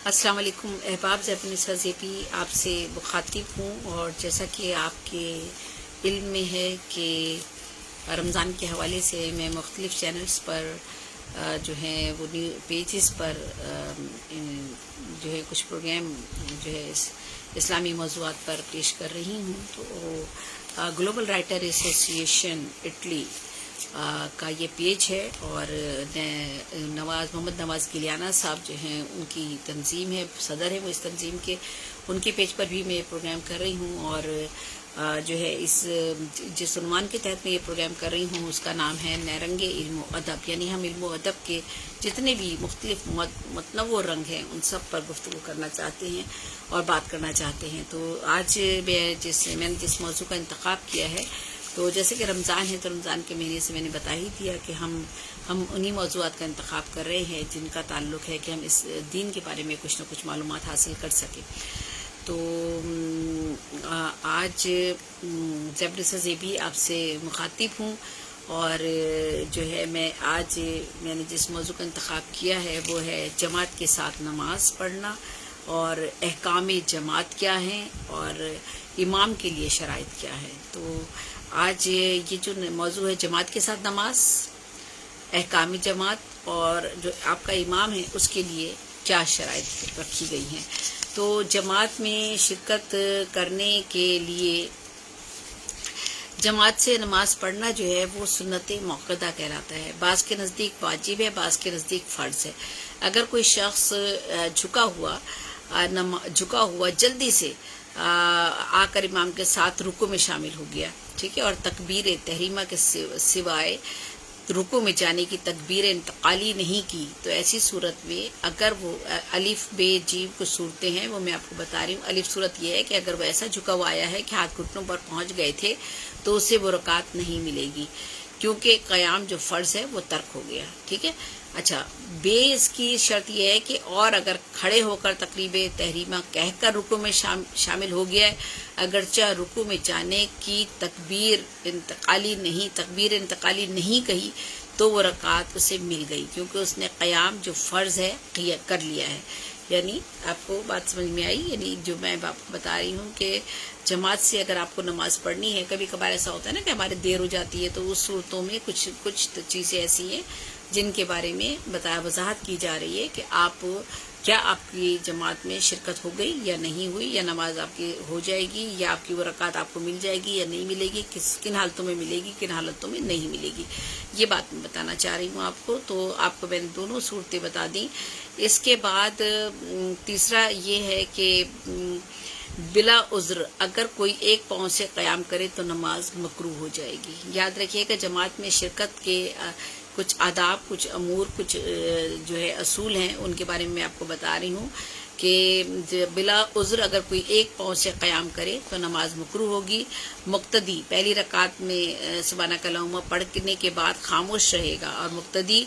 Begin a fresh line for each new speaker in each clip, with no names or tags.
السلام علیکم احباب، زیبن نساء زیبی آپ سے مخاطب ہوں، اور جیسا کہ آپ کے علم میں ہے کہ رمضان کے حوالے سے میں مختلف چینلز پر جو ہیں وہ نیو پیجز پر جو ہے کچھ پروگرام جو ہے اسلامی موضوعات پر پیش کر رہی ہوں۔ تو گلوبل رائٹر ایسوسی ایشن اٹلی کا یہ پیج ہے، اور محمد نواز گلیانہ صاحب جو ہیں ان کی تنظیم ہے، صدر ہے وہ اس تنظیم کے، ان کے پیج پر بھی میں یہ پروگرام کر رہی ہوں۔ اور جو ہے جس عنوان کے تحت میں یہ پروگرام کر رہی ہوں اس کا نام ہے نیرنگ علم و ادب، یعنی ہم علم و ادب کے جتنے بھی مختلف متنوع رنگ ہیں ان سب پر گفتگو کرنا چاہتے ہیں اور بات کرنا چاہتے ہیں۔ تو آج میں نے جس موضوع کا انتخاب کیا ہے، تو جیسے کہ رمضان ہے تو رمضان کے مہینے سے میں نے بتا ہی دیا کہ ہم انہی موضوعات کا انتخاب کر رہے ہیں جن کا تعلق ہے کہ ہم اس دین کے بارے میں کچھ نہ کچھ معلومات حاصل کر سکیں۔ تو آج زیبن نساء زیبی آپ سے مخاطب ہوں، اور جو ہے میں نے جس موضوع کا انتخاب کیا ہے وہ ہے جماعت کے ساتھ نماز پڑھنا، اور احکام جماعت کیا ہیں، اور امام کے لیے شرائط کیا ہے۔ تو آج یہ جو موضوع ہے جماعت کے ساتھ نماز، احکام جماعت، اور جو آپ کا امام ہے اس کے لیے کیا شرائط رکھی گئی ہیں۔ تو جماعت میں شرکت کرنے کے لیے جماعت سے نماز پڑھنا جو ہے وہ سنت موقدہ کہلاتا ہے۔ بعض کے نزدیک واجب ہے، بعض کے نزدیک فرض ہے۔ اگر کوئی شخص جھکا ہوا جلدی سے آ کر امام کے ساتھ رکوع میں شامل ہو گیا، ٹھیک ہے، اور تکبیر تحریمہ کے سوائے رکوع میں جانے کی تکبیر انتقالی نہیں کی، تو ایسی صورت میں اگر وہ الف بے جیم کو صورتیں ہیں وہ میں آپ کو بتا رہی ہوں۔ الف صورت یہ ہے کہ اگر وہ ایسا جھکا ہوا آیا ہے کہ ہاتھ گھٹنوں پر پہنچ گئے تھے تو اسے وہ رکعت نہیں ملے گی، کیونکہ قیام جو فرض ہے وہ ترک ہو گیا، ٹھیک ہے۔ اچھا، بے اس کی شرط یہ ہے کہ اور اگر کھڑے ہو کر تقریب تحریمہ کہہ کر رکوع میں شامل ہو گیا ہے، اگرچہ رکوع میں جانے کی تکبیر انتقالی نہیں کہی، تو وہ رکعت اسے مل گئی، کیونکہ اس نے قیام جو فرض ہے کر لیا ہے۔ یعنی آپ کو بات سمجھ میں آئی؟ یعنی جو میں آپ کو بتا رہی ہوں کہ جماعت سے اگر آپ کو نماز پڑھنی ہے، کبھی کبھار ایسا ہوتا ہے نا کہ ہمارے دیر ہو جاتی ہے، تو اس صورتوں میں کچھ چیزیں ایسی ہیں جن کے بارے میں وضاحت کی جا رہی ہے کہ کیا آپ کی جماعت میں شرکت ہو گئی یا نہیں ہوئی، یا نماز آپ کی ہو جائے گی، یا آپ کی وہ رکعت آپ کو مل جائے گی یا نہیں ملے گی، کن حالتوں میں ملے گی، کن حالتوں میں نہیں ملے گی، یہ بات میں بتانا چاہ رہی ہوں آپ کو۔ تو آپ کو میں نے دونوں صورتیں بتا دیں۔ اس کے بعد تیسرا یہ ہے کہ بلا عذر اگر کوئی ایک پاؤں سے قیام کرے تو نماز مکروہ ہو جائے گی۔ یاد رکھیے کہ جماعت میں شرکت کے کچھ آداب، کچھ امور، کچھ جو ہے اصول ہیں، ان کے بارے میں میں آپ کو بتا رہی ہوں کہ بلا عذر اگر کوئی ایک پاؤں سے قیام کرے تو نماز مکروہ ہوگی۔ مقتدی پہلی رکعت میں سبحانک اللہم پڑھنے کے بعد خاموش رہے گا، اور مقتدی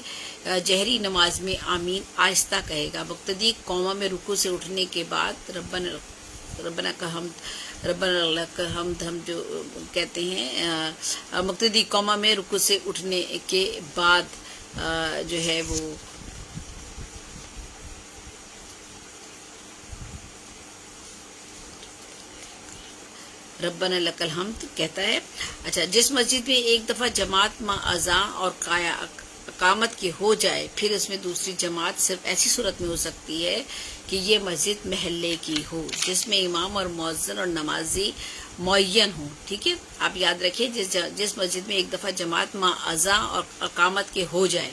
جہری نماز میں آمین آہستہ کہے گا۔ مقتدی قوما میں رکوع سے اٹھنے کے بعد ربنا کا حمد ہم جو کہتے ہیں، مقتدی قوما میں رکوع سے اٹھنے کے بعد جو ہے وہ ربنا لک الحمد کہتا ہے۔ اچھا، جس مسجد میں ایک دفعہ جماعت مع اذان اور اقامت کی ہو جائے، پھر اس میں دوسری جماعت صرف ایسی صورت میں ہو سکتی ہے کہ یہ مسجد محلے کی ہو جس میں امام اور مؤذن اور نمازی معین ہوں، ٹھیک ہے۔ آپ یاد رکھیں، جس مسجد میں ایک دفعہ جماعت مع اذان اور اقامت کے ہو جائے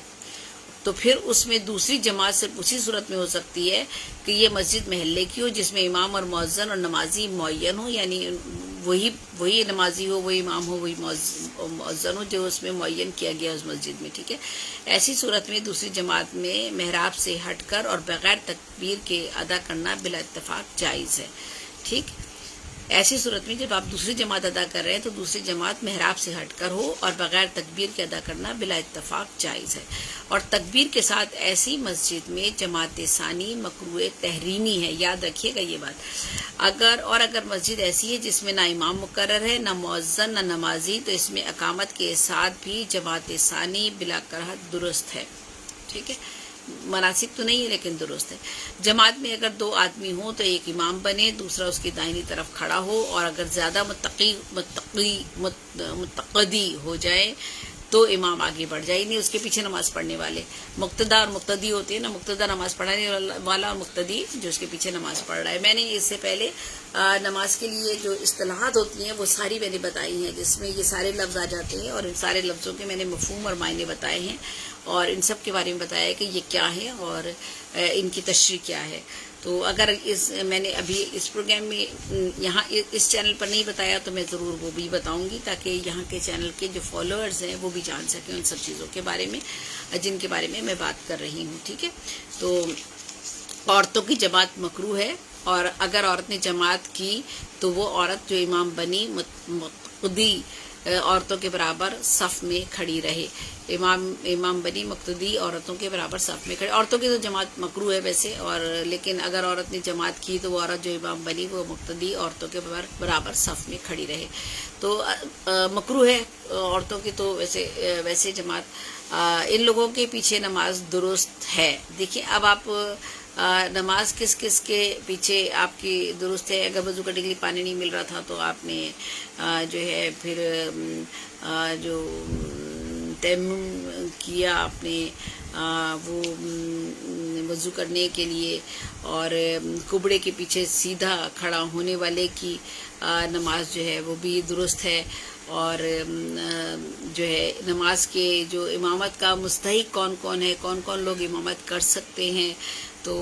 تو پھر اس میں دوسری جماعت صرف اسی صورت میں ہو سکتی ہے کہ یہ مسجد محلے کی ہو جس میں امام اور مؤذن اور نمازی معین ہو، یعنی وہی نمازی ہو، وہی امام ہو، وہی مؤذن ہو جو اس میں معین کیا گیا اس مسجد میں، ٹھیک ہے۔ ایسی صورت میں دوسری جماعت میں محراب سے ہٹ کر اور بغیر تکبیر کے ادا کرنا بلا اتفاق جائز ہے، ٹھیک۔ ایسی صورت میں جب آپ دوسری جماعت ادا کر رہے ہیں تو دوسری جماعت محراب سے ہٹ کر ہو اور بغیر تکبیر کے ادا کرنا بلا اتفاق جائز ہے، اور تکبیر کے ساتھ ایسی مسجد میں جماعت ثانی مکروہ تحریمی ہے۔ یاد رکھیے گا یہ بات۔ اگر مسجد ایسی ہے جس میں نہ امام مقرر ہے، نہ مؤذن، نہ نمازی، تو اس میں اقامت کے ساتھ بھی جماعت ثانی بلا کراہت درست ہے، ٹھیک ہے۔ مناسب تو نہیں ہے لیکن درست ہے۔ جماعت میں اگر 2 آدمی ہوں تو ایک امام بنے، دوسرا اس کی دائنی طرف کھڑا ہو، اور اگر زیادہ متقدی ہو جائے تو امام آگے بڑھ جائے، نہیں اس کے پیچھے نماز پڑھنے والے مقتدا اور مقتدی ہوتے ہیں نا، مقتدا نماز پڑھانے والا اور مقتدی جو اس کے پیچھے نماز پڑھ رہا ہے۔ میں نے اس سے پہلے نماز کے لیے جو اصطلاحات ہوتی ہیں وہ ساری میں نے بتائی ہیں، جس میں یہ سارے لفظ آ جاتے ہیں، اور ان سارے لفظوں کے میں نے مفہوم اور معنی بتائے ہیں، اور ان سب کے بارے میں بتایا ہے کہ یہ کیا ہے اور ان کی تشریح کیا ہے۔ تو اگر میں نے ابھی اس پروگرام میں یہاں اس چینل پر نہیں بتایا تو میں ضرور وہ بھی بتاؤں گی، تاکہ یہاں کے چینل کے جو فالوورز ہیں وہ بھی جان سکیں ان سب چیزوں کے بارے میں جن کے بارے میں میں بات کر رہی ہوں، ٹھیک ہے۔ تو عورتوں کی جماعت مکروہ ہے، اور اگر عورت نے جماعت کی تو وہ عورت جو امام بنی مقتدی عورتوں کے برابر صف میں کھڑی رہے، امام بنی مقتدی عورتوں کے برابر صف میں کھڑی۔ عورتوں کی تو جماعت مکروہ ہے ویسے، اور لیکن اگر عورت نے جماعت کی تو وہ عورت جو امام بنی وہ مقتدی عورتوں کے برابر صف میں کھڑی رہے۔ تو مکروہ ہے عورتوں کی تو ویسے جماعت، ان لوگوں کے پیچھے نماز درست ہے۔ دیکھیں اب آپ نماز کس کے پیچھے آپ کی درست ہے؟ اگر وضو کرنے کے لیے پانی نہیں مل رہا تھا تو آپ نے جو ہے پھر جو تیمم کیا آپ نے وہ وضو کرنے کے لیے، اور قبلے کے پیچھے سیدھا کھڑا ہونے والے کی نماز جو ہے وہ بھی درست ہے۔ اور جو ہے نماز کے جو امامت کا مستحق کون کون ہے، کون کون لوگ امامت کر سکتے ہیں، تو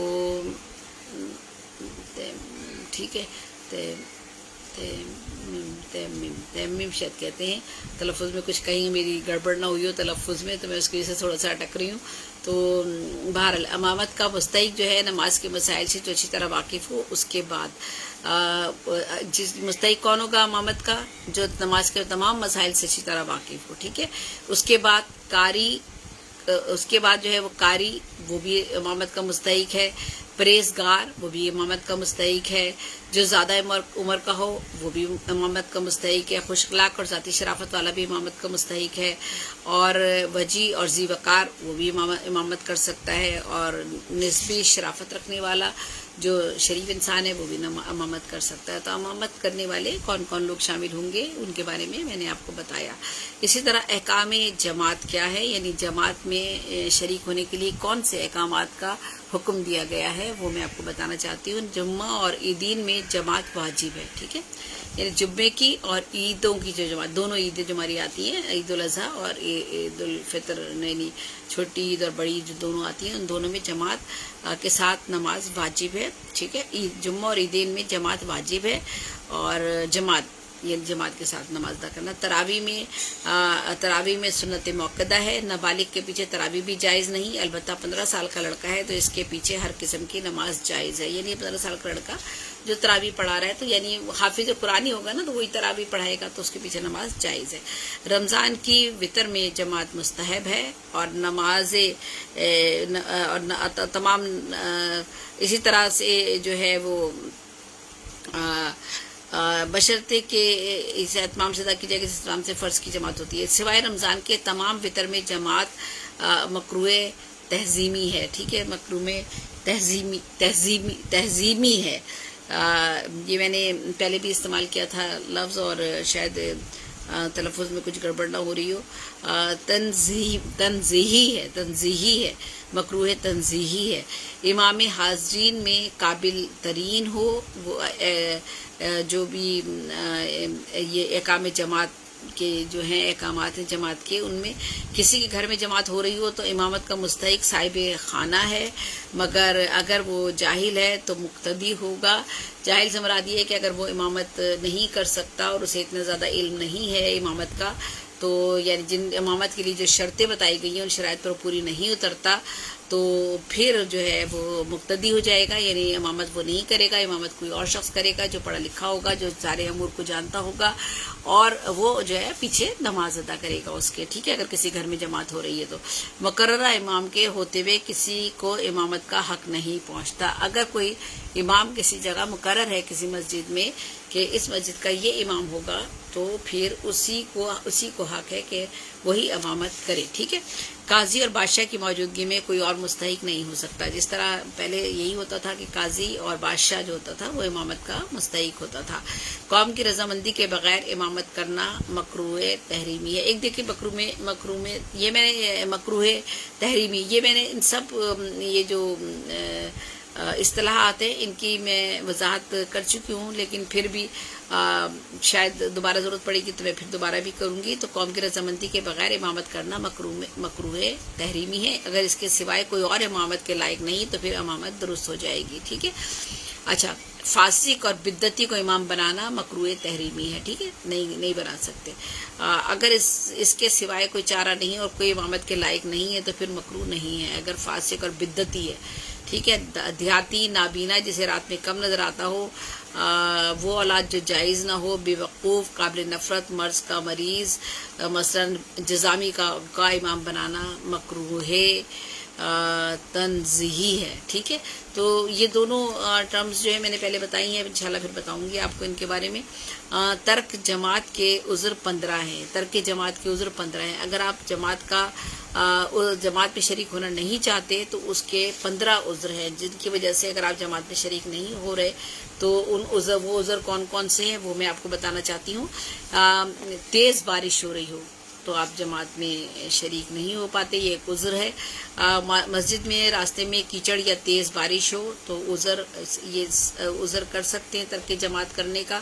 ٹھیک ہے تیمم شاید کہتے ہیں، تلفظ میں کچھ کہیں میری گڑبڑ نہ ہوئی ہو تلفظ میں، تو میں اس کی وجہ سے تھوڑا سا اٹک رہی ہوں۔ تو بہرحال امامت کا مستحق جو ہے نماز کے مسائل سے جو اچھی طرح واقف ہو، اس کے بعد جس مستحق کون ہوگا امامت کا؟ جو نماز کے تمام مسائل سے اچھی طرح واقف ہو، ٹھیک ہے۔ اس کے بعد جو ہے وہ قاری، وہ بھی امامت کا مستحق ہے۔ پرہیزگار، وہ بھی امامت کا مستحق ہے۔ جو زیادہ عمر کا ہو وہ بھی امامت کا مستحق ہے۔ خوش اخلاق اور ذاتی شرافت والا بھی امامت کا مستحق ہے۔ اور وجی اور ذی وقار، وہ بھی امامت کر سکتا ہے۔ اور نسبی شرافت رکھنے والا جو شریف انسان ہے وہ بھی امامت کر سکتا ہے۔ تو امامت کرنے والے کون کون لوگ شامل ہوں گے ان کے بارے میں نے آپ کو بتایا۔ اسی طرح احکام جماعت کیا ہے، یعنی جماعت میں شریک ہونے کے لیے کون سے احکامات کا حکم دیا گیا ہے وہ میں آپ کو بتانا چاہتی ہوں۔ جمعہ اور عیدین میں جماعت واجب ہے، ٹھیک ہے، یعنی جمعے کی اور عیدوں کی جو جماعت، دونوں عیدیں جو ہماری آتی ہیں، عید الاضحیٰ اور عید الفطر، یعنی چھوٹی عید اور بڑی عید جو دونوں آتی ہیں، ان دونوں میں جماعت کے ساتھ نماز واجب ہے، ٹھیک ہے۔ جمعہ اور عیدین میں جماعت واجب ہے، اور جماعت کے ساتھ نماز ادا کرنا۔ تراویح میں سنت موقدہ ہے، نابالغ کے پیچھے تراویح بھی جائز نہیں، البتہ 15 سال کا لڑکا ہے تو اس کے پیچھے ہر قسم کی نماز جائز ہے۔ یعنی 15 سال کا لڑکا جو تراویح پڑھا رہا ہے تو یعنی حافظ قرآن ہی ہوگا نا، تو وہی تراویح پڑھائے گا تو اس کے پیچھے نماز جائز ہے۔ رمضان کی وتر میں جماعت مستحب ہے، اور نماز تمام اسی طرح سے جو ہے وہ بشرطے کہ اسے اتمام سے ادا کی جائے گی جس اسلام سے فرض کی جماعت ہوتی ہے۔ سوائے رمضان کے تمام وتر میں جماعت مکروہ تہذیمی ہے، ٹھیک ہے، مکروہ تہذیمی ہے۔ یہ میں نے پہلے بھی استعمال کیا تھا لفظ، اور شاید تلفظ میں کچھ گڑبڑ نہ ہو رہی ہو۔ تنزیہی ہے، مکروہ تنزیہی ہے۔ امام حاضرین میں قابل ترین ہو، وہ جو بھی یہ احکام جماعت کے جو ہیں احکامات ہیں جماعت کے، ان میں کسی کے گھر میں جماعت ہو رہی ہو تو امامت کا مستحق صاحب خانہ ہے، مگر اگر وہ جاہل ہے تو مقتدی ہوگا۔ جاہل سے مراد یہ ہے کہ اگر وہ امامت نہیں کر سکتا اور اسے اتنا زیادہ علم نہیں ہے امامت کا، تو یعنی جن امامت کے لیے جو شرطیں بتائی گئی ہیں ان شرائط پر پوری نہیں اترتا، تو پھر جو ہے وہ مقتدی ہو جائے گا، یعنی امامت وہ نہیں کرے گا، امامت کوئی اور شخص کرے گا جو پڑھا لکھا ہوگا، جو سارے امور کو جانتا ہوگا، اور وہ جو ہے پیچھے نماز ادا کرے گا اس کے، ٹھیک ہے، اگر کسی گھر میں جماعت ہو رہی ہے تو۔ مقررہ امام کے ہوتے ہوئے کسی کو امامت کا حق نہیں پہنچتا۔ اگر کوئی امام کسی جگہ مقرر ہے کسی مسجد میں کہ اس مسجد کا یہ امام ہوگا، تو پھر اسی کو حق ہے کہ وہی امامت کرے، ٹھیک ہے۔ قاضی اور بادشاہ کی موجودگی میں کوئی اور مستحق نہیں ہو سکتا. جس طرح پہلے یہی ہوتا تھا کہ قاضی اور بادشاہ جو ہوتا تھا وہ امامت کا مستحق ہوتا تھا. قوم کی رضامندی کے بغیر امامت کرنا مکروہ تحریمی ہے. ایک دیکھیں مکروہ میں یہ میں نے مکروہ تحریمی یہ میں نے ان سب یہ جو اصطلاحات ہیں ان کی میں وضاحت کر چکی ہوں، لیکن پھر بھی شاید دوبارہ ضرورت پڑے گی تو میں پھر دوبارہ بھی کروں گی. تو قوم کی رضامندی کے بغیر امامت کرنا مکروہ تحریمی ہے. اگر اس کے سوائے کوئی اور امامت کے لائق نہیں تو پھر امامت درست ہو جائے گی. ٹھیک ہے. اچھا، فاسق اور بدعتی کو امام بنانا مکروہ تحریمی ہے. ٹھیک ہے، نہیں بنا سکتے. اگر اس کے سوائے کوئی چارہ نہیں اور کوئی امامت کے لائق نہیں ہے تو پھر مکروہ نہیں ہے. اگر فاسق اور بدعتی ہے، ٹھیک ہے، دیہاتی، نابینا، جسے رات میں کم نظر آتا ہو، وہ اولاد جو جائز نہ ہو، بے وقوف، قابل نفرت، مرض کا مریض، مثلا جزامی کا امام بنانا مکروہ ہے، تنزیہی ہے. ٹھیک ہے. تو یہ دونوں ٹرمز جو ہے میں نے پہلے بتائی ہیں، انشاءاللہ پھر بتاؤں گی آپ کو ان کے بارے میں. ترک جماعت کے عذر 15 ہیں. ترک جماعت کے عذر 15 ہیں. اگر آپ جماعت میں شریک ہونا نہیں چاہتے تو اس کے 15 عذر ہیں جن کی وجہ سے اگر آپ جماعت میں شریک نہیں ہو رہے تو وہ عذر کون کون سے ہیں وہ میں آپ کو بتانا چاہتی ہوں. تیز بارش ہو رہی ہو تو آپ جماعت میں شریک نہیں ہو پاتے، یہ ایک عذر ہے. مسجد میں راستے میں کیچڑ یا تیز بارش ہو تو عذر کر سکتے ہیں ترک جماعت کرنے کا.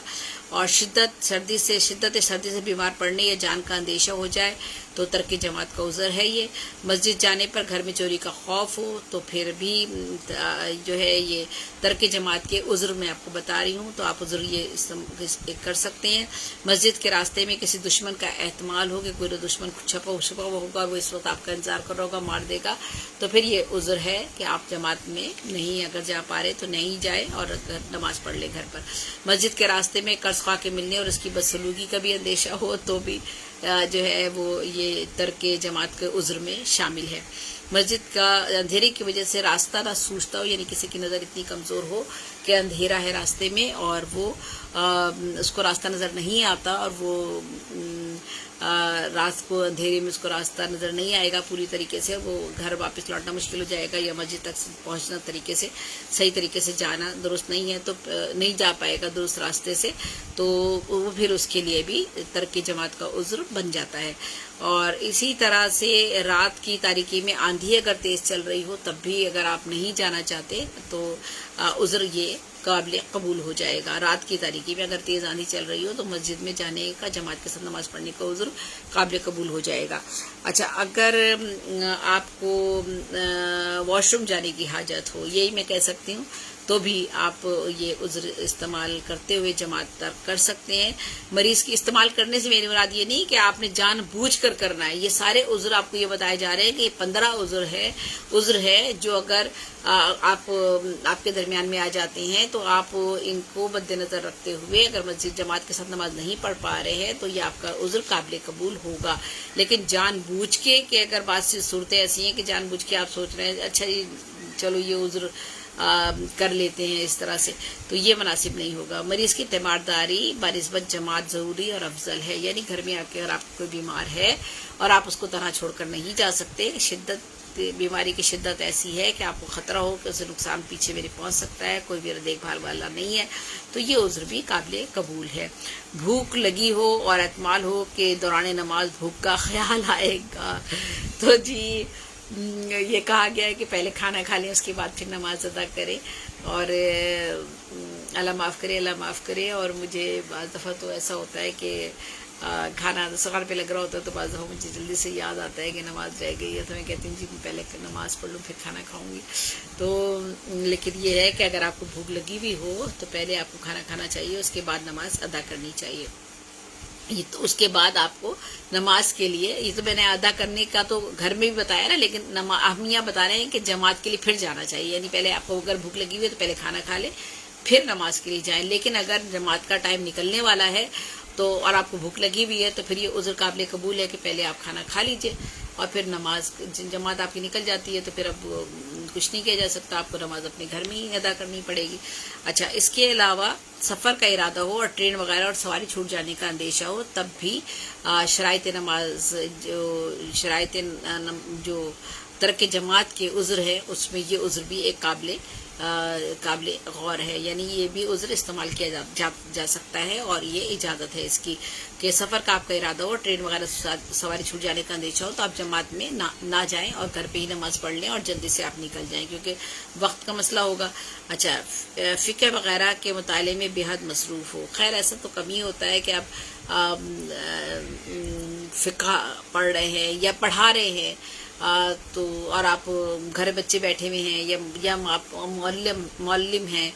اور شدت سردی سے بیمار پڑنے یا جان کا اندیشہ ہو جائے تو ترک جماعت کا عذر ہے. یہ مسجد جانے پر گھر میں چوری کا خوف ہو تو پھر بھی جو ہے یہ ترک جماعت کے عذر میں آپ کو بتا رہی ہوں، تو آپ عذر یہ کر سکتے ہیں. مسجد کے راستے میں کسی دشمن کا احتمال ہو کہ کوئی دشمن چھپا ہوا ہوگا، وہ اس وقت آپ کا انتظار کر رہا ہوگا، مار دے گا، تو پھر یہ عذر ہے کہ آپ جماعت میں نہیں اگر جا پا رہے تو نہیں جائے اور نماز پڑھ لے گھر پر. مسجد کے راستے میں قرض خواہ کے ملنے اور اس کی بدسلوکی کا بھی اندیشہ ہو تو بھی جو ہے وہ یہ ترک جماعت کے عذر میں شامل ہے. مسجد کا اندھیرے کی وجہ سے راستہ نہ سوچتا ہو، یعنی کسی کی نظر اتنی کمزور ہو کہ اندھیرا ہے راستے میں اور وہ اس کو راستہ نظر نہیں آتا اور وہ رات کو اندھیرے میں اس کو راستہ نظر نہیں آئے گا پوری طریقے سے، وہ گھر واپس لوٹنا مشکل ہو جائے گا یا مسجد تک پہنچنا صحیح طریقے سے جانا درست نہیں ہے تو نہیں جا پائے گا درست راستے سے، تو وہ پھر اس کے لیے بھی ترک جماعت کا عذر بن جاتا ہے. اور اسی طرح سے رات کی تاریکی میں آندھی اگر تیز چل رہی ہو تب بھی اگر آپ نہیں جانا چاہتے تو عذر یہ قابل قبول ہو جائے گا. رات کی تاریکی میں اگر تیز آندھی چل رہی ہو تو مسجد میں جانے کا، جماعت کے ساتھ نماز پڑھنے کا عذر قابل قبول ہو جائے گا. اچھا، اگر آپ کو واش روم جانے کی حاجت ہو، یہی میں کہہ سکتی ہوں، تو بھی آپ یہ عذر استعمال کرتے ہوئے جماعت ترک کر سکتے ہیں. مریض کی استعمال کرنے سے میری مراد یہ نہیں کہ آپ نے جان بوجھ کر کرنا ہے. یہ سارے عذر آپ کو یہ بتائے جا رہے ہیں کہ یہ 15 عذر ہے جو اگر آپ کے درمیان میں آ جاتے ہیں تو آپ ان کو مد نظر رکھتے ہوئے اگر مسجد جماعت کے ساتھ نماز نہیں پڑھ پا رہے ہیں تو یہ آپ کا عذر قابل قبول ہوگا. لیکن جان بوجھ کے کہ اگر بعض سی صورتیں ایسی ہیں کہ جان بوجھ کے آپ سوچ رہے ہیں اچھا جی چلو یہ عذر کر لیتے ہیں اس طرح سے، تو یہ مناسب نہیں ہوگا. مریض کی تیمارداری بنسبت جماعت ضروری اور افضل ہے، یعنی گھر میں آ کے اگر آپ کوئی بیمار ہے اور آپ اس کو تنہا چھوڑ کر نہیں جا سکتے، بیماری کی شدت ایسی ہے کہ آپ کو خطرہ ہو کہ اسے نقصان پیچھے میرے پہنچ سکتا ہے، کوئی میرا دیکھ بھال والا نہیں ہے، تو یہ عذر بھی قابل قبول ہے. بھوک لگی ہو اور احتمال ہو کہ دوران نماز بھوک کا خیال آئے گا تو جی یہ کہا گیا ہے کہ پہلے کھانا کھا لیں اس کے بعد پھر نماز ادا کریں. اور اللہ معاف کرے. اور مجھے بعض دفعہ تو ایسا ہوتا ہے کہ کھانا سوال پہ لگ رہا ہوتا ہے تو بعض دفعہ مجھے جلدی سے یاد آتا ہے کہ نماز رہ گئی ہے تو میں کہتی ہوں جی پہلے نماز پڑھ لوں پھر کھانا کھاؤں گی. تو لیکن یہ ہے کہ اگر آپ کو بھوک لگی ہوئی ہو تو پہلے آپ کو کھانا کھانا چاہیے، اس کے بعد نماز ادا کرنی چاہیے. تو اس کے بعد آپ کو نماز کے لیے، یہ تو میں نے ادا کرنے کا تو گھر میں بھی بتایا نا، لیکن اہمیہ بتا رہے ہیں کہ جماعت کے لیے پھر جانا چاہیے، یعنی پہلے آپ کو اگر بھوک لگی ہوئی ہے تو پہلے کھانا کھا لیں پھر نماز کے لیے جائیں. لیکن اگر جماعت کا ٹائم نکلنے والا ہے تو اور آپ کو بھوک لگی ہوئی ہے تو پھر یہ عذر قابل قبول ہے کہ پہلے آپ کھانا کھا لیجئے اور پھر نماز، جماعت آپ کی نکل جاتی ہے تو پھر اب کچھ نہیں کیا جا سکتا، آپ کو نماز اپنے گھر میں ہی ادا کرنی پڑے گی۔ اچھا، اس کے علاوہ سفر کا ارادہ ہو اور ٹرین وغیرہ اور سواری چھوٹ جانے کا اندیشہ ہو، تب بھی شرائط نماز جو ترک جماعت کے عذر ہے اس میں یہ عذر بھی ایک قابل غور ہے، یعنی یہ بھی عذر استعمال کیا جا سکتا ہے، اور یہ اجازت ہے اس کی کہ سفر کا آپ کا ارادہ ہو، ٹرین وغیرہ سواری چھوٹ جانے کا اندیشہ ہو تو آپ جماعت میں نہ جائیں اور گھر پہ ہی نماز پڑھ لیں اور جلدی سے آپ نکل جائیں، کیونکہ وقت کا مسئلہ ہوگا۔ اچھا، فقہ وغیرہ کے مطالعے میں بے حد مصروف ہو، خیر ایسا تو کم ہی ہوتا ہے کہ آپ فقہ پڑھ رہے ہیں یا پڑھا رہے ہیں تو اور آپ گھر بچے بیٹھے ہوئے ہیں یا آپ معلم ہیں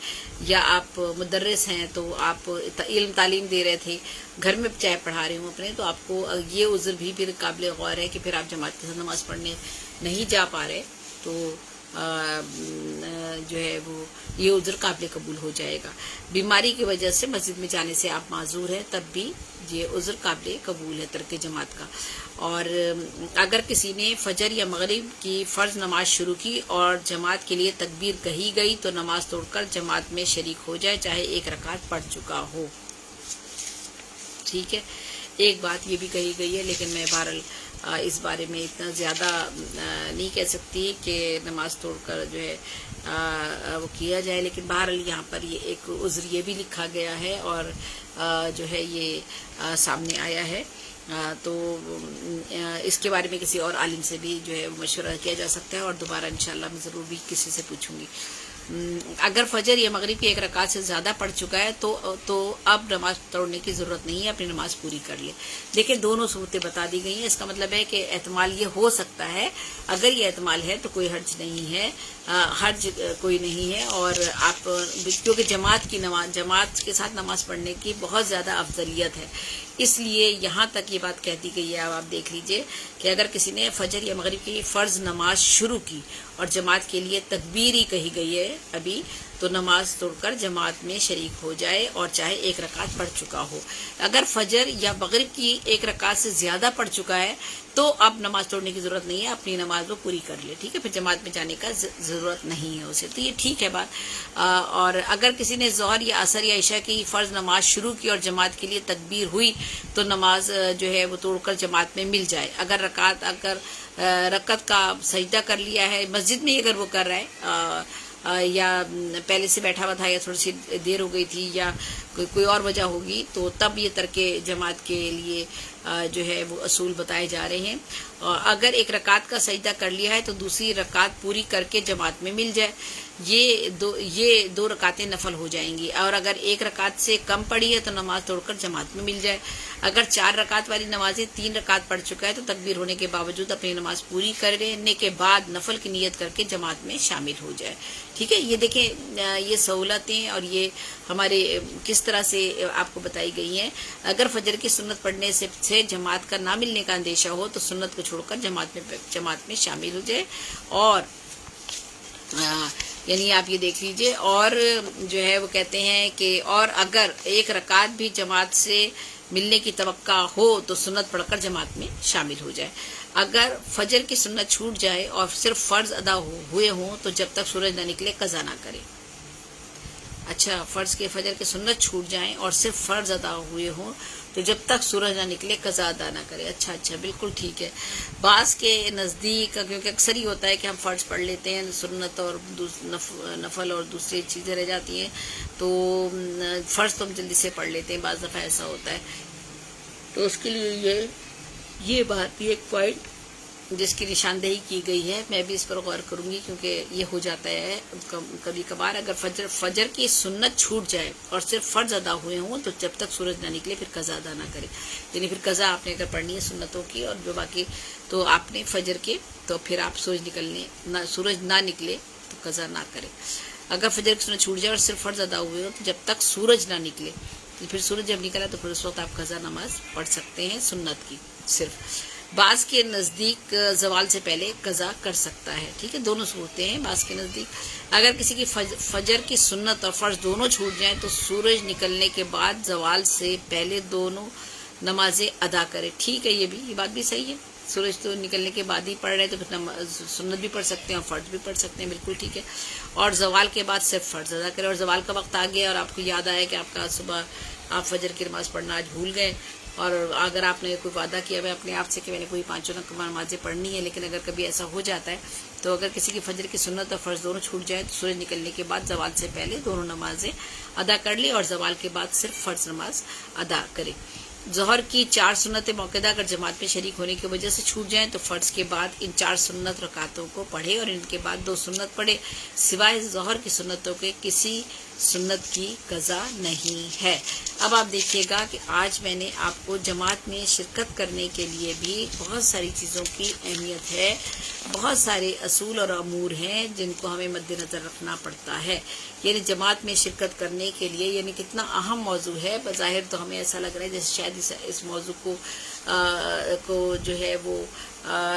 یا آپ مدرس ہیں، تو آپ علم تعلیم دے رہے تھے، گھر میں چاہے پڑھا رہے ہوں اپنے، تو آپ کو یہ عذر بھی پھر قابل غور ہے کہ پھر آپ جماعت کے ساتھ نماز پڑھنے نہیں جا پا رہے، تو جو ہے وہ یہ عذر قابل قبول ہو جائے گا۔ بیماری کی وجہ سے مسجد میں جانے سے آپ معذور ہیں، تب بھی یہ عذر قابل قبول ہے ترک جماعت کا۔ اور اگر کسی نے فجر یا مغرب کی فرض نماز شروع کی اور جماعت کے لیے تکبیر کہی گئی تو نماز توڑ کر جماعت میں شریک ہو جائے، چاہے ایک رکعت پڑھ چکا ہو۔ ٹھیک ہے، ایک بات یہ بھی کہی گئی ہے، لیکن میں بہرحال اس بارے میں اتنا زیادہ نہیں کہہ سکتی کہ نماز توڑ کر جو ہے وہ کیا جائے، لیکن بہرحال یہاں پر یہ ایک عذر یہ بھی لکھا گیا ہے اور جو ہے یہ سامنے آیا ہے، تو اس کے بارے میں کسی اور عالم سے بھی جو ہے مشورہ کیا جا سکتا ہے، اور دوبارہ انشاءاللہ میں ضرور بھی کسی سے پوچھوں گی۔ اگر فجر یا مغرب کی ایک رکعت سے زیادہ پڑھ چکا ہے تو اب نماز توڑنے کی ضرورت نہیں ہے، اپنی نماز پوری کر لے۔ دیکھیں دونوں صورتیں بتا دی گئی ہیں، اس کا مطلب ہے کہ احتمال یہ ہو سکتا ہے، اگر یہ احتمال ہے تو کوئی حرج نہیں ہے، کوئی نہیں ہے، اور آپ کیونکہ جماعت کے ساتھ نماز پڑھنے کی بہت زیادہ افضلیت ہے، اس لیے یہاں تک یہ بات کہہ دی گئی ہے۔ اب آپ دیکھ لیجئے کہ اگر کسی نے فجر یا مغرب کی فرض نماز شروع کی اور جماعت کے لیے تکبیر ہی کہی گئی ہے ابھی، تو نماز توڑ کر جماعت میں شریک ہو جائے اور چاہے ایک رکعت پڑھ چکا ہو۔ اگر فجر یا مغرب کی ایک رکعت سے زیادہ پڑھ چکا ہے تو اب نماز توڑنے کی ضرورت نہیں ہے، اپنی نماز وہ پوری کر لے، ٹھیک ہے، پھر جماعت میں جانے کا ضرورت نہیں ہے اسے، تو یہ ٹھیک ہے بات۔ اور اگر کسی نے ظہر یا عصر یا عشاء کی فرض نماز شروع کی اور جماعت کے لیے تکبیر ہوئی تو نماز جو ہے وہ توڑ کر جماعت میں مل جائے۔ اگر رکعت کا سجدہ کر لیا ہے مسجد میں، اگر وہ کر رہا ہے یا پہلے سے بیٹھا ہوا تھا یا تھوڑی سی دیر ہو گئی تھی یا کوئی اور وجہ ہوگی، تو تب یہ ترک جماعت کے لیے جو ہے وہ اصول بتائے جا رہے ہیں۔ اگر ایک رکعت کا سجدہ کر لیا ہے تو دوسری رکعت پوری کر کے جماعت میں مل جائے، یہ دو رکعتیں نفل ہو جائیں گی، اور اگر ایک رکعت سے کم پڑی ہے تو نماز توڑ کر جماعت میں مل جائے۔ اگر 4 رکعت والی نمازیں 3 رکعت پڑھ چکا ہے تو تکبیر ہونے کے باوجود اپنی نماز پوری کرنے کے بعد نفل کی نیت کر کے جماعت میں شامل ہو جائے، ٹھیک ہے۔ یہ دیکھیں یہ سہولتیں اور یہ ہمارے کس طرح سے آپ کو بتائی گئی ہیں۔ اگر فجر کی سنت پڑھنے سے جماعت کا نہ ملنے کا اندیشہ ہو تو سنت کو چھوڑ کر جماعت میں شامل ہو جائے، اور یعنی آپ یہ دیکھ لیجئے، اور جو ہے وہ کہتے ہیں کہ اور اگر ایک رکعت بھی جماعت سے ملنے کی توقع ہو تو سنت پڑھ کر جماعت میں شامل ہو جائے۔ اگر فجر کی سنت چھوٹ جائے اور صرف فرض ادا ہوئے ہوں تو جب تک سورج نہ نکلے قضا نہ کرے۔ اچھا، فجر کی سنت چھوٹ جائیں اور صرف فرض ادا ہوئے ہوں تو جب تک سورج نہ نکلے قضا ادا نہ کرے۔ اچھا بالکل ٹھیک ہے۔ بعض کے نزدیک، کیونکہ اکثر ہی ہوتا ہے کہ ہم فرض پڑھ لیتے ہیں، سنت اور نفل اور دوسری چیزیں رہ جاتی ہیں، تو فرض تو ہم جلدی سے پڑھ لیتے ہیں، بعض دفعہ ایسا ہوتا ہے، تو اس کے لیے یہ بات بھی ایک پوائنٹ جس کی نشاندہی کی گئی ہے، میں بھی اس پر غور کروں گی، کیونکہ یہ ہو جاتا ہے کبھی کبھار۔ اگر فجر کی سنت چھوٹ جائے اور صرف فرض ادا ہوئے ہوں تو جب تک سورج نہ نکلے پھر قضا ادا نہ کرے، یعنی پھر قضا آپ نے اگر پڑھنی ہے سنتوں کی اور جو باقی تو آپ نے فجر کے، تو پھر آپ سورج نہ نکلے تو قضا نہ کرے۔ اگر فجر کی سنت چھوٹ جائے اور صرف فرض ادا ہوئے ہوں تو جب تک سورج نہ نکلے، پھر سورج جب نکلا تو پھر اس وقت آپ قضا نماز پڑھ سکتے ہیں سنت کی صرف۔ بعض کے نزدیک زوال سے پہلے قضا کر سکتا ہے، ٹھیک ہے، دونوں صورتیں ہیں بعض کے نزدیک۔ اگر کسی کی فجر کی سنت اور فرض دونوں چھوٹ جائیں تو سورج نکلنے کے بعد زوال سے پہلے دونوں نمازیں ادا کرے، ٹھیک ہے، یہ بات بھی صحیح ہے۔ سورج تو نکلنے کے بعد ہی پڑھ رہے ہیں تو پھر سنت بھی پڑھ سکتے ہیں اور فرض بھی پڑھ سکتے ہیں، بالکل ٹھیک ہے. اور زوال کے بعد صرف فرض ادا کریں. اور زوال کا وقت آ گیا اور آپ کو یاد آیا کہ آپ کا صبح آپ فجر کی نماز پڑھنا آج بھول گئے، اور اگر آپ نے کوئی وعدہ کیا ہے اپنے آپ سے کہ میں نے کوئی 5 نمازیں پڑھنی ہے، لیکن اگر کبھی ایسا ہو جاتا ہے تو اگر کسی کی فجر کی سنت اور فرض دونوں چھوٹ جائے تو سورج نکلنے کے بعد زوال سے پہلے دونوں نمازیں ادا کر لیں اور زوال کے بعد صرف فرض نماز ادا کریں. ظہر کی 4 سنتیں موقعہ اگر جماعت میں شریک ہونے کی وجہ سے چھوٹ جائیں تو فرض کے بعد ان 4 سنت رکعتوں کو پڑھے اور ان کے بعد 2 سنت پڑھے. سوائے ظہر کی سنتوں کے کسی سنت کی قضا نہیں ہے. اب آپ دیکھیے گا کہ آج میں نے آپ کو جماعت میں شرکت کرنے کے لیے بھی بہت ساری چیزوں کی اہمیت ہے، بہت سارے اصول اور امور ہیں جن کو ہمیں مد نظر رکھنا پڑتا ہے. یعنی جماعت میں شرکت کرنے کے لیے یعنی کتنا اہم موضوع ہے. بظاہر تو ہمیں ایسا لگ رہا ہے جیسے شاید اس موضوع کو جو ہے وہ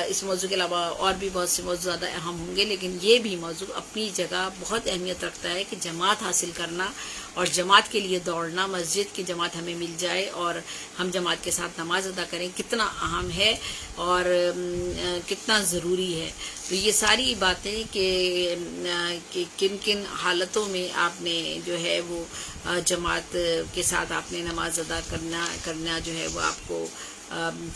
اس موضوع کے علاوہ اور بھی بہت سے موضوع زیادہ اہم ہوں گے، لیکن یہ بھی موضوع اپنی جگہ بہت اہمیت رکھتا ہے کہ جماعت حاصل کرنا اور جماعت کے لیے دوڑنا، مسجد کی جماعت ہمیں مل جائے اور ہم جماعت کے ساتھ نماز ادا کریں، کتنا اہم ہے اور کتنا ضروری ہے. تو یہ ساری باتیں کہ کن کن حالتوں میں آپ نے جو ہے وہ جماعت کے ساتھ آپ نے نماز ادا کرنا جو ہے وہ آپ کو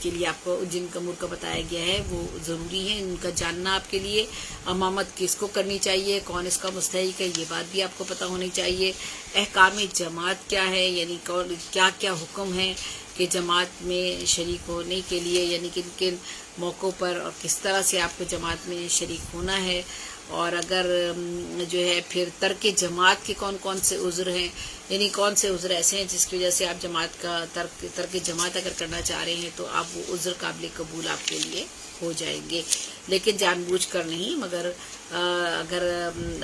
کے لیے آپ کو جن امور کا بتایا گیا ہے وہ ضروری ہے، ان کا جاننا آپ کے لیے. امامت کس کو کرنی چاہیے، کون اس کا مستحق ہے، یہ بات بھی آپ کو پتہ ہونی چاہیے. احکام جماعت کیا ہے، یعنی کیا کیا حکم ہے کہ جماعت میں شریک ہونے کے لیے یعنی کن کن موقعوں پر اور کس طرح سے آپ کو جماعت میں شریک ہونا ہے. اور اگر جو ہے پھر ترک جماعت کے کون کون سے عذر ہیں، یعنی کون سے عذر ایسے ہیں جس کی وجہ سے آپ جماعت کا ترک جماعت اگر کرنا چاہ رہے ہیں تو آپ وہ عذر قابل قبول آپ کے لیے ہو جائیں گے، لیکن جان بوجھ کر نہیں. مگر اگر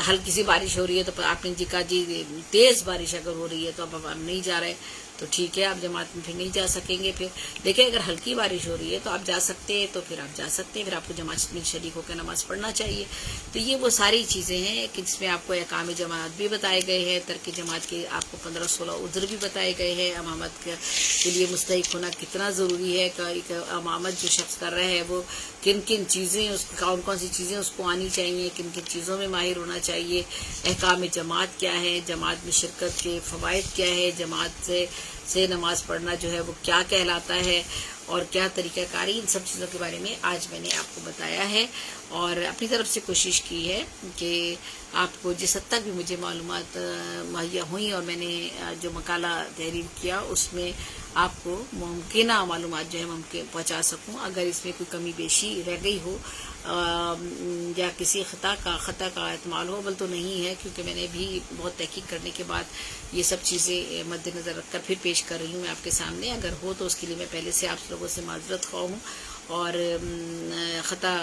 ہلکی سی بارش ہو رہی ہے تو آپ نے کہا جی تیز بارش اگر ہو رہی ہے تو اب ہم نہیں جا رہے تو ٹھیک ہے، آپ جماعت میں پھر نہیں جا سکیں گے. پھر دیکھیں اگر ہلکی بارش ہو رہی ہے تو آپ جا سکتے ہیں تو پھر آپ جا سکتے ہیں، پھر آپ کو جماعت میں شریک ہو کے نماز پڑھنا چاہیے. تو یہ وہ ساری چیزیں ہیں کہ جس میں آپ کو احکام جماعت بھی بتائے گئے ہیں، ترک جماعت کے آپ کو 15-16 عذر بھی بتائے گئے ہیں، امامت کے لیے مستحق ہونا کتنا ضروری ہے، کہ امامت جو شخص کر رہا ہے وہ کن کن چیزیں کون کون سی چیزیں اس کو آنی چاہیے، کن کن چیزوں میں ماہر ہونا چاہیے. احکام جماعت کیا ہے، جماعت میں شرکت کے فوائد کیا ہے، جماعت سے نماز پڑھنا جو ہے وہ کیا کہلاتا ہے اور کیا طریقہ کاری، ان سب چیزوں کے بارے میں آج میں نے آپ کو بتایا ہے. اور اپنی طرف سے کوشش کی ہے کہ آپ کو جس حد تک بھی مجھے معلومات مہیا ہوئیں اور میں نے جو مقالہ تحریر کیا اس میں آپ کو ممکنہ معلومات جو ہے ممکن پہنچا سکوں. اگر اس میں کوئی کمی بیشی رہ گئی ہو یا کسی خطا کا احتمال ہو، بل تو نہیں ہے، کیونکہ میں نے بھی بہت تحقیق کرنے کے بعد یہ سب چیزیں مد نظر رکھ کر پھر پیش کر رہی ہوں میں آپ کے سامنے. اگر ہو تو اس کے لیے میں پہلے سے آپ لوگوں سے معذرت خواہ ہوں، اور خطا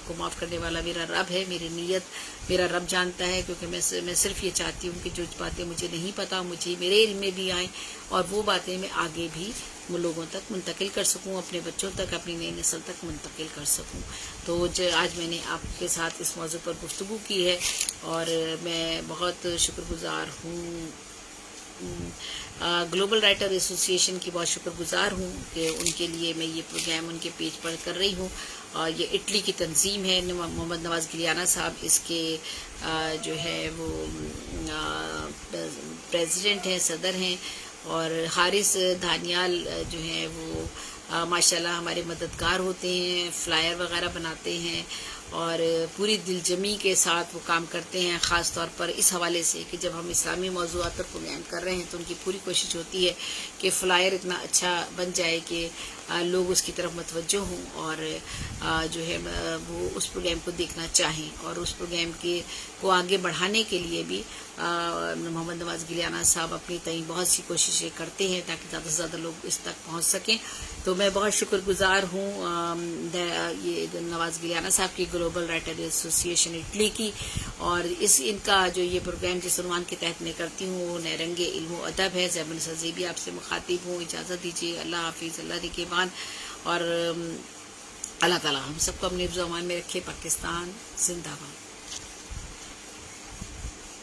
کو معاف کرنے والا میرا رب ہے. میری نیت میرا رب جانتا ہے، کیونکہ میں صرف یہ چاہتی ہوں کہ جو باتیں مجھے نہیں پتہ مجھے میرے علم میں بھی آئیں اور وہ باتیں میں آگے بھی لوگوں تک منتقل کر سکوں، اپنے بچوں تک، اپنی نئی نسل تک منتقل کر سکوں. تو آج میں نے آپ کے ساتھ اس موضوع پر گفتگو کی ہے اور میں بہت شکر گزار ہوں، گلوبل رائٹر ایسوسی ایشن کی بہت شکر گزار ہوں کہ ان کے لیے میں یہ پروگرام ان کے پیج پر کر رہی ہوں. اور یہ اٹلی کی تنظیم ہے، محمد نواز گلیانہ صاحب اس کے جو ہے وہ پریزیڈنٹ ہیں، صدر ہیں، اور حارث دھانیال جو ہیں وہ ماشاءاللہ ہمارے مددگار ہوتے ہیں، فلائر وغیرہ بناتے ہیں اور پوری دل جمی کے ساتھ وہ کام کرتے ہیں، خاص طور پر اس حوالے سے کہ جب ہم اسلامی موضوعات پر پروگرام کر رہے ہیں تو ان کی پوری کوشش ہوتی ہے کہ فلائر اتنا اچھا بن جائے کہ لوگ اس کی طرف متوجہ ہوں اور جو ہے وہ اس پروگرام کو دیکھنا چاہیں. اور اس پروگرام کو آگے بڑھانے کے لیے بھی محمد نواز گلیانہ صاحب اپنی تئیں بہت سی کوششیں کرتے ہیں تاکہ زیادہ سے زیادہ لوگ اس تک پہنچ سکیں. تو میں بہت شکر گزار ہوں یہ نواز گلیانہ صاحب کی، گلوبل رائٹر ایسوسی ایشن اٹلی کی، اور ان کا جو یہ پروگرام جس عنوان کے تحت میں کرتی ہوں وہ نیرنگ علم و ادب ہے. زیبن سزیبی آپ سے مخاطب ہوں، اجازت دیجیے. اللہ حافظ، اللہ نگہبان، اور اللہ تعالی ہم سب کو اپنے حفظ و امان میں رکھے. پاکستان زندہ باد.